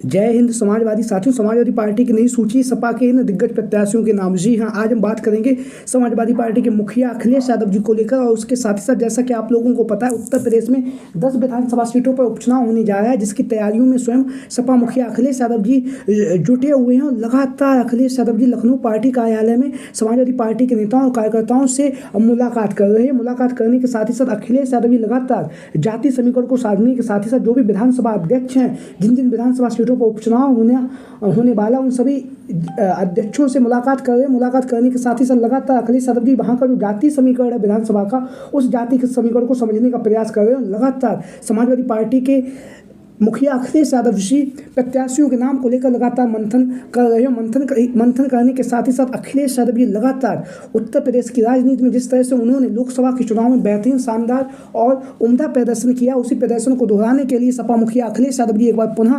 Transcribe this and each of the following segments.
जय हिंद समाजवादी साथियों। समाजवादी पार्टी की नई सूची, सपा के इन दिग्गज प्रत्याशियों के नाम। जी हाँ, आज हम बात करेंगे समाजवादी पार्टी के मुखिया अखिलेश यादव जी को लेकर। और उसके साथ ही साथ जैसा कि आप लोगों को पता है, उत्तर प्रदेश में 10 विधानसभा सीटों पर उपचुनाव होने जा रहा है, जिसकी तैयारियों में स्वयं सपा मुखिया अखिलेश यादव जी जुटे हुए हैं। और लगातार अखिलेश यादव जी लखनऊ पार्टी कार्यालय में समाजवादी पार्टी के नेताओं और कार्यकर्ताओं से मुलाकात कर रहे हैं। मुलाकात करने के साथ ही साथ अखिलेश यादव जी लगातार जातीय समीकरण को साधने के साथ ही साथ जो भी विधानसभा अध्यक्ष हैं, जिन जिन विधानसभा सीटों पर उपचुनाव होने वाला, उन सभी अध्यक्षों से मुलाकात कर रहे हैं। मुलाकात करने के साथ ही साथ लगातार अखिलेश यादव जी वहाँ का जो जातीय समीकरण है विधानसभा का, उस जातीय के समीकरण को समझने का प्रयास कर रहे हैं। लगातार समाजवादी पार्टी के मुखिया अखिलेश यादव जी प्रत्याशियों के नाम को लेकर लगातार मंथन कर रहे हैं। मंथन करने के साथ ही साथ अखिलेश यादव जी लगातार उत्तर प्रदेश की राजनीति में जिस तरह से उन्होंने लोकसभा के चुनाव में बेहतरीन, शानदार और उम्दा प्रदर्शन किया, उसी प्रदर्शन को दोहराने के लिए सपा मुखिया अखिलेश यादव जी एक बार पुनः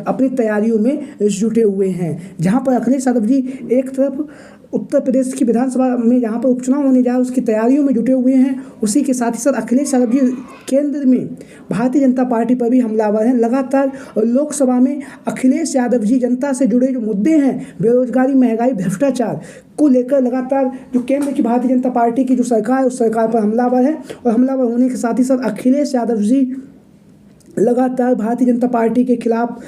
अपनी तैयारियों में जुटे हुए हैं। जहाँ पर अखिलेश यादव जी एक तरफ उत्तर प्रदेश की विधानसभा में जहाँ पर उपचुनाव होने जा रहा है उसकी तैयारियों में जुटे हुए हैं, उसी के साथ ही साथ अखिलेश यादव जी केंद्र में भारतीय जनता पार्टी पर भी हमलावर हैं। लगातार लोकसभा में अखिलेश यादव जी जनता से जुड़े जो मुद्दे हैं, बेरोजगारी, महंगाई, भ्रष्टाचार को लेकर लगातार जो केंद्र की भारतीय जनता पार्टी की जो सरकार है, उस सरकार पर हमलावर है। और हमलावर होने के साथ ही साथ अखिलेश यादव जी लगातार भारतीय जनता पार्टी के खिलाफ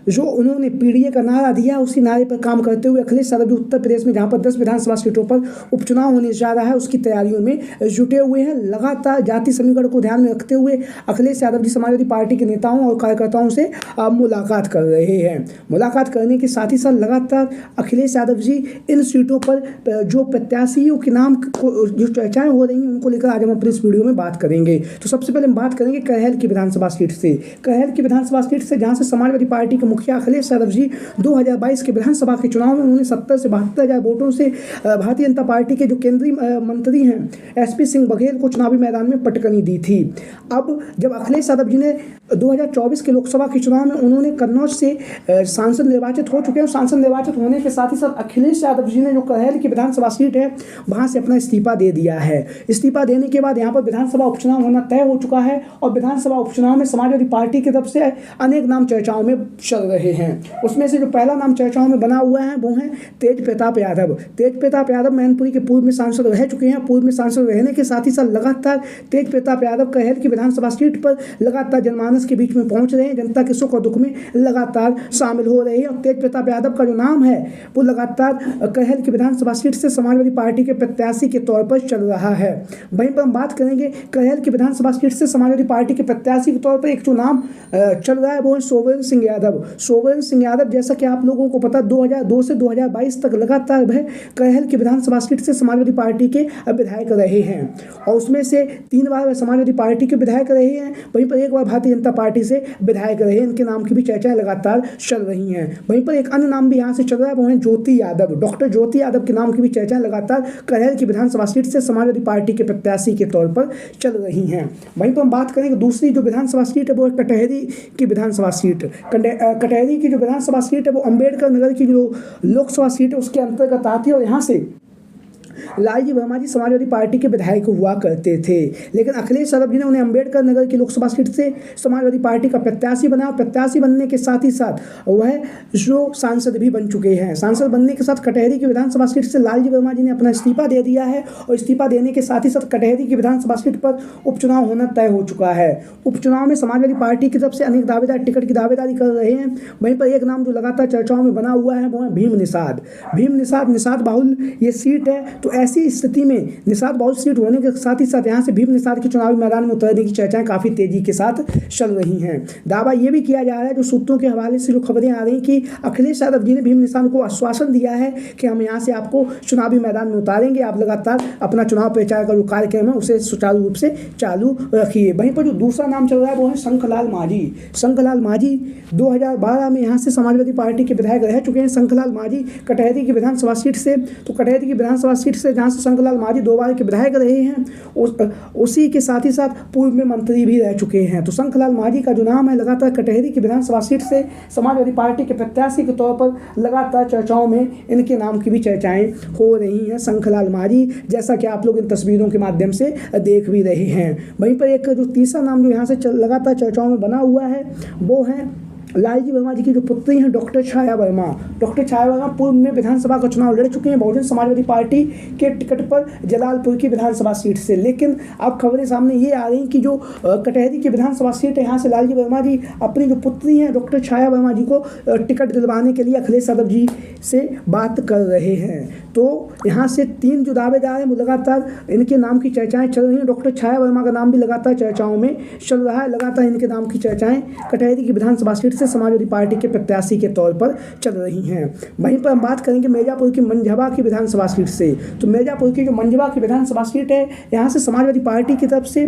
जो उन्होंने पीडीए का नारा दिया, उसी नारे पर काम करते हुए अखिलेश यादव जी उत्तर प्रदेश में जहां पर 10 विधानसभा सीटों पर उपचुनाव होने जा रहा है, उसकी तैयारियों में जुटे हुए हैं। लगातार जातीय समीकरण को ध्यान में रखते हुए अखिलेश यादव जी समाजवादी पार्टी के नेताओं और कार्यकर्ताओं से मुलाकात कर रहे हैं। मुलाकात करने के साथ ही साथ लगातार अखिलेश यादव जी इन सीटों पर जो प्रत्याशियों के नाम को जो चर्चाएं हो रही हैं, उनको लेकर आज हम अपनी इस वीडियो में बात करेंगे। तो सबसे पहले हम बात करेंगे करहल की विधानसभा सीट से। करहल की विधानसभा सीट से जहां से समाजवादी पार्टी के मुखिया अखिलेश यादव जी 2022 के विधानसभा के चुनाव में उन्होंने 70 से 72,000 वोटों से भारतीय जनता पार्टी के जो केंद्रीय मंत्री हैं एसपी सिंह बघेल को चुनावी मैदान में पटकनी दी थी। अब जब अखिलेश यादव जी ने 2024 के लोकसभा के चुनाव में उन्होंने कन्नौज से सांसद निर्वाचित हो चुके हैं। सांसद निर्वाचित होने के साथ ही साथ अखिलेश यादव जी ने जो करहल की विधानसभा सीट है वहां से अपना इस्तीफा दे दिया है। इस्तीफा देने के बाद यहाँ पर विधानसभा उपचुनाव होना तय हो चुका है और विधानसभा उपचुनाव में समाजवादी पार्टी की तरफ से अनेक नाम चर्चाओं में चल रहे हैं। उसमें से जो पहला नाम चर्चाओं में बना हुआ है वो है तेज प्रताप यादव। तेज प्रताप यादव मैनपुरी के पूर्व में सांसद रह चुके हैं। पूर्व में सांसद रहने के साथ ही साथ लगातार तेज प्रताप यादव करहल की विधानसभा सीट पर लगातार जनमानस के बीच में पहुंच रहे हैं, जनता के सुख और दुख में लगातार शामिल हो रहे हैं। और तेज प्रताप यादव का जो नाम है वो लगातार करहल की विधानसभा सीट से समाजवादी पार्टी के प्रत्याशी के तौर पर चल रहा है। वहीं पर हम बात करेंगे करहल की विधानसभा सीट से समाजवादी पार्टी के प्रत्याशी के तौर पर एक जो नाम चल रहा है वो है सोवरेन सिंह यादव। सोवरेन सिंह यादव, जैसा कि आप लोगों को पता, 2002 से 2022 तक लगातार वह करहल की विधानसभा सीट से समाजवादी पार्टी के विधायक रहे हैं और उसमें से 3 बार वह समाजवादी पार्टी के विधायक रहे हैं। वहीं पर एक बार भारतीय जनता पार्टी से विधायक रहे हैं। इनके नाम की भी चर्चाएं लगातार चल रही हैं। वहीं पर एक अन्य नाम भी यहाँ से चल रहा है वो है ज्योति यादव। डॉक्टर ज्योति यादव के नाम की भी चर्चाएं लगातार करहल की विधानसभा सीट से समाजवादी पार्टी के प्रत्याशी के तौर पर चल रही हैं। वहीं पर हम बात करेंगे दूसरी जो विधानसभा सीट है वो कटहरी की विधानसभा सीट। कटहरी की जो विधानसभा सीट है वो अंबेडकर नगर की जो लोकसभा सीट है उसके अंतर्गत आती है और यहाँ से लालजी वर्मा जी समाजवादी पार्टी के विधायक हुआ करते थे, लेकिन अखिलेश यादव जी ने उन्हें अंबेडकर नगर की लोकसभा सीट से समाजवादी पार्टी का प्रत्याशी बनाया। प्रत्याशी बनने के साथ ही साथ वह जो सांसद भी बन चुके हैं। सांसद बनने के साथ कटहरी की विधानसभा सीट से लालजी वर्मा जी ने अपना इस्तीफा दे दिया है और इस्तीफा देने के साथ ही साथ कटहरी की विधानसभा सीट पर उपचुनाव होना तय हो चुका है। उपचुनाव में समाजवादी पार्टी की तरफ से अनेक दावेदार टिकट की दावेदारी कर रहे हैं। वहीं पर एक नाम जो लगातार चर्चाओं में बना हुआ है वो है भीम निषाद बाहुल ये सीट है। तो ऐसी स्थिति में निषाद बाहुल सीट होने के साथ ही साथ यहाँ से भीम निषाद के चुनावी मैदान में उतरने की चर्चाएं काफी तेजी के साथ चल रही हैं। दावा यह भी किया जा रहा है, जो सूत्रों के हवाले से जो खबरें आ रही कि अखिलेश यादव जी ने भीम निषाद को आश्वासन दिया है कि हम यहाँ से आपको चुनावी मैदान में उतारेंगे, आप लगातार अपना चुनाव प्रचार का जो कार्यक्रम है उसे सुचारू रूप से चालू रखिए। वहीं पर जो दूसरा नाम चल रहा है वो है शंखलाल माझी। शंखलाल माझी 2012 में यहाँ से समाजवादी पार्टी के विधायक रह चुके हैं। शंखलाल माझी कटहरी की विधानसभा सीट से, तो कटहरी की विधानसभा सीट से जहाँ से शंखलाल माझी 2 बार के विधायक रहे हैं, उसी के साथ ही साथ पूर्व में मंत्री भी रह चुके हैं। तो शंखलाल माझी का जो नाम है लगातार कटहरी की विधानसभा सीट से समाजवादी पार्टी के प्रत्याशी के तौर पर लगातार चर्चाओं में इनके नाम की भी चर्चाएं हो रही हैं। शंखलाल माझी, जैसा कि आप लोग इन तस्वीरों के माध्यम से देख भी रहे हैं। वहीं पर एक जो तीसरा नाम जो यहाँ से लगातार चर्चाओं में बना हुआ है वो है लालजी वर्मा जी की जो पुत्री हैं डॉक्टर छाया वर्मा पूर्व में विधानसभा का चुनाव लड़ चुके हैं बहुजन समाजवादी पार्टी के टिकट पर जलालपुर की विधानसभा सीट से। लेकिन अब खबरें सामने ये आ रही कि जो कटहरी की विधानसभा सीट है, यहाँ से लालजी वर्मा जी अपनी जो पुत्री हैं डॉक्टर छाया वर्मा जी को टिकट दिलवाने के लिए अखिलेश यादव जी से बात कर रहे हैं। तो यहाँ से 3 जो दावेदार हैं वो लगातार इनके नाम की चर्चाएं चल रही हैं। डॉक्टर छाया वर्मा का नाम भी लगातार चर्चाओं में चल रहा है। लगातार इनके नाम की चर्चाएं कटहरी की विधानसभा सीट से समाजवादी पार्टी के प्रत्याशी के तौर पर चल रही हैं। वहीं पर हम बात करेंगे मिर्जापुर की मंझवा की विधानसभा सीट से। तो मिर्जापुर की जो मंझवा की विधानसभा सीट है, यहाँ से समाजवादी पार्टी की तरफ से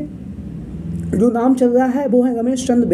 जो नाम चल रहा है वो है रमेश चंद्र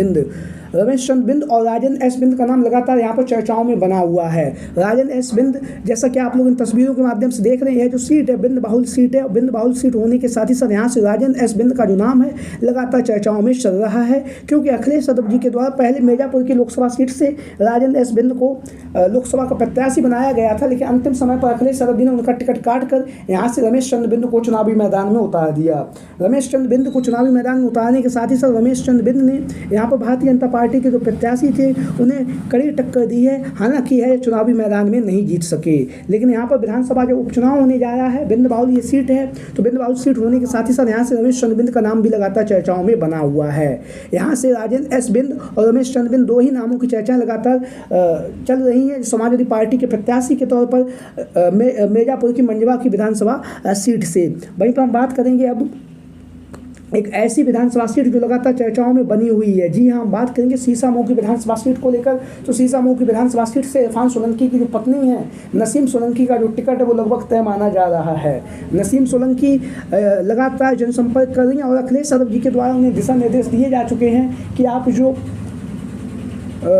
बिंद और राजन एस बिंद का नाम लगातार यहाँ पर चर्चाओं में बना हुआ है। राजन एस बिंद, जैसा कि आप लोग इन तस्वीरों के माध्यम से देख रहे हैं, जो सीट है बिंद बहुल सीट है। बिंद बहुल सीट होने के साथ ही साथ यहाँ से राजन एस बिंद का जो नाम है लगातार चर्चाओं में चल रहा है, क्योंकि अखिलेश यादव जी के द्वारा पहले मिर्जापुर की लोकसभा सीट से राजन एस बिंद को लोकसभा का प्रत्याशी बनाया गया था, लेकिन अंतिम समय पर अखिलेश यादव जी ने उनका टिकट काट कर यहाँ से रमेश चंद्र बिंद को चुनावी मैदान में उतार दिया। रमेश चंद्र बिंद को चुनावी मैदान में उतारने के साथ ही साथ रमेश चंद्र बिंद ने यहाँ पर भारतीय जनता पार्टी के जो प्रत्याशी थे उन्हें कड़ी टक्कर दी है। हालांकि है चुनावी मैदान में नहीं जीत सके, लेकिन यहाँ पर विधानसभा जो उपचुनाव होने जा रहा है, बिंद बाहुल ये सीट है, तो बिंद बाहुल सीट होने के साथ ही साथ यहाँ से रमेश चंद्र बिंद का नाम भी लगातार चर्चाओं में बना हुआ है। यहाँ से राजन एस बिंद और रमेश चंद्र बिंद 2 ही नामों की चर्चाएं लगातार चल रही हैं समाजवादी पार्टी के प्रत्याशी के तौर पर मिर्जापुर की मंझवा की विधानसभा सीट से। वहीं पर हम बात करेंगे अब एक ऐसी विधानसभा सीट जो लगातार चर्चाओं में बनी हुई है। जी हाँ, हम बात करेंगे सीसामऊ की विधानसभा सीट को लेकर। तो सीसामऊ की विधानसभा सीट से इरफान सोलंकी की जो पत्नी है नसीम सोलंकी का जो टिकट है वो लगभग तय माना जा रहा है। नसीम सोलंकी लगातार जनसंपर्क कर रही हैं और अखिलेश यादव जी के द्वारा उन्हें दिशा निर्देश दिए जा चुके हैं कि आप जो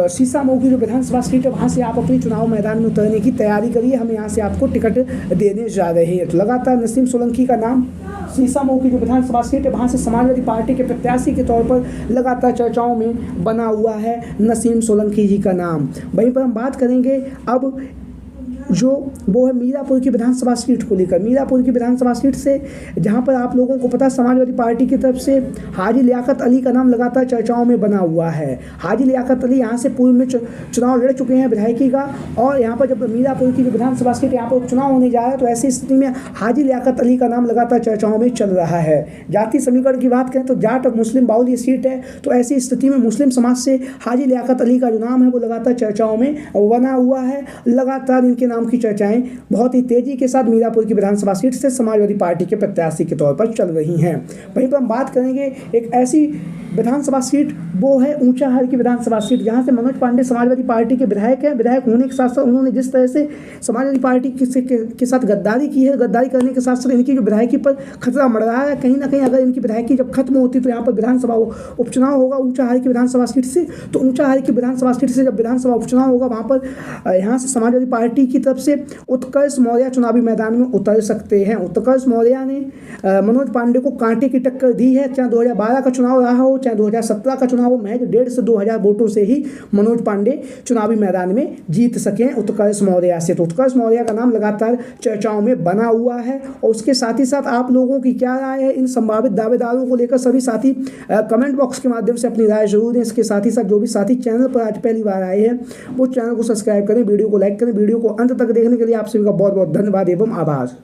सीसामऊ की जो विधानसभा सीट है वहाँ से आप अपनी चुनाव मैदान में उतरने की तैयारी करिए, हम यहाँ से आपको टिकट देने जा रहे हैं। तो लगातार नसीम सोलंकी का नाम सीसामऊ की जो विधानसभा सीट है वहाँ से समाजवादी पार्टी के प्रत्याशी के तौर पर लगातार चर्चाओं में बना हुआ है नसीम सोलंकी जी का नाम। वहीं पर हम बात करेंगे अब जो वो है मीरापुर की विधानसभा सीट को लेकर। मीरापुर की विधानसभा सीट से जहां पर आप लोगों को पता समाजवादी पार्टी की तरफ से हाजी लियाकत अली का नाम लगातार चर्चाओं में बना हुआ है। हाजी लियाकत अली यहां से पूर्व में चुनाव लड़ चुके हैं विधायकी का, और यहां पर जब मीरापुर की जो विधानसभा सीट यहाँ पर उपचुनाव होने जा रहा है तो ऐसी स्थिति में हाजी लियाकत अली का नाम लगातार चर्चाओं में चल रहा है। जाति समीकरण की बात करें तो जाट और मुस्लिम बाहुल ये सीट है, तो ऐसी स्थिति में मुस्लिम समाज से हाजी लियाकत अली का जो नाम है वो लगातार चर्चाओं में बना हुआ है। लगातार इनके नाम की चर्चाएं बहुत ही तेजी के साथ मीरापुर की विधानसभा सीट से समाजवादी पार्टी के प्रत्याशी के तौर पर चल रही हैं। वहीं पर हम बात करेंगे एक ऐसी विधानसभा सीट, वो है ऊंचाहार की विधानसभा सीट, जहां से मनोज पांडे समाजवादी पार्टी के विधायक हैं। विधायक होने के साथ साथ उन्होंने जिस तरह से समाजवादी पार्टी के साथ गद्दारी की है, गद्दारी करने के साथ साथ इनकी जो विधायकी पर खतरा मर रहा है। कहीं ना कहीं अगर इनकी विधायकी जब खत्म होती तो यहाँ पर विधानसभा उपचुनाव होगा ऊंचाहार की विधानसभा सीट से। तो ऊंचाहार की विधानसभा सीट से जब विधानसभा उपचुनाव होगा वहाँ पर यहाँ से समाजवादी पार्टी की तरफ से उत्कर्ष मौर्य चुनावी मैदान में उतर सकते हैं। उत्कर्ष मौर्य ने मनोज पांडे को कांटे की टक्कर दी है, चाहे 2012 का चुनाव रहा हो चाहे 2017 का चुनाव हो, महज 1.5 से 2,000 वोटों से ही मनोज पांडे चुनावी मैदान में जीत सके उत्कर्ष मौर्य से। तो उत्कर्ष मौर्य का नाम लगातार चर्चाओं में बना हुआ है। और उसके साथ ही साथ आप लोगों की क्या राय है इन संभावित दावेदारों को लेकर, सभी साथी कमेंट बॉक्स के माध्यम से अपनी राय जरूर दें। इसके साथ ही साथ जो भी साथी चैनल पर आज पहली बार आए हैं वो चैनल को सब्सक्राइब करें, वीडियो को लाइक करें। वीडियो को अंत तक देखने के लिए आप सभी का बहुत बहुत धन्यवाद एवं आभार।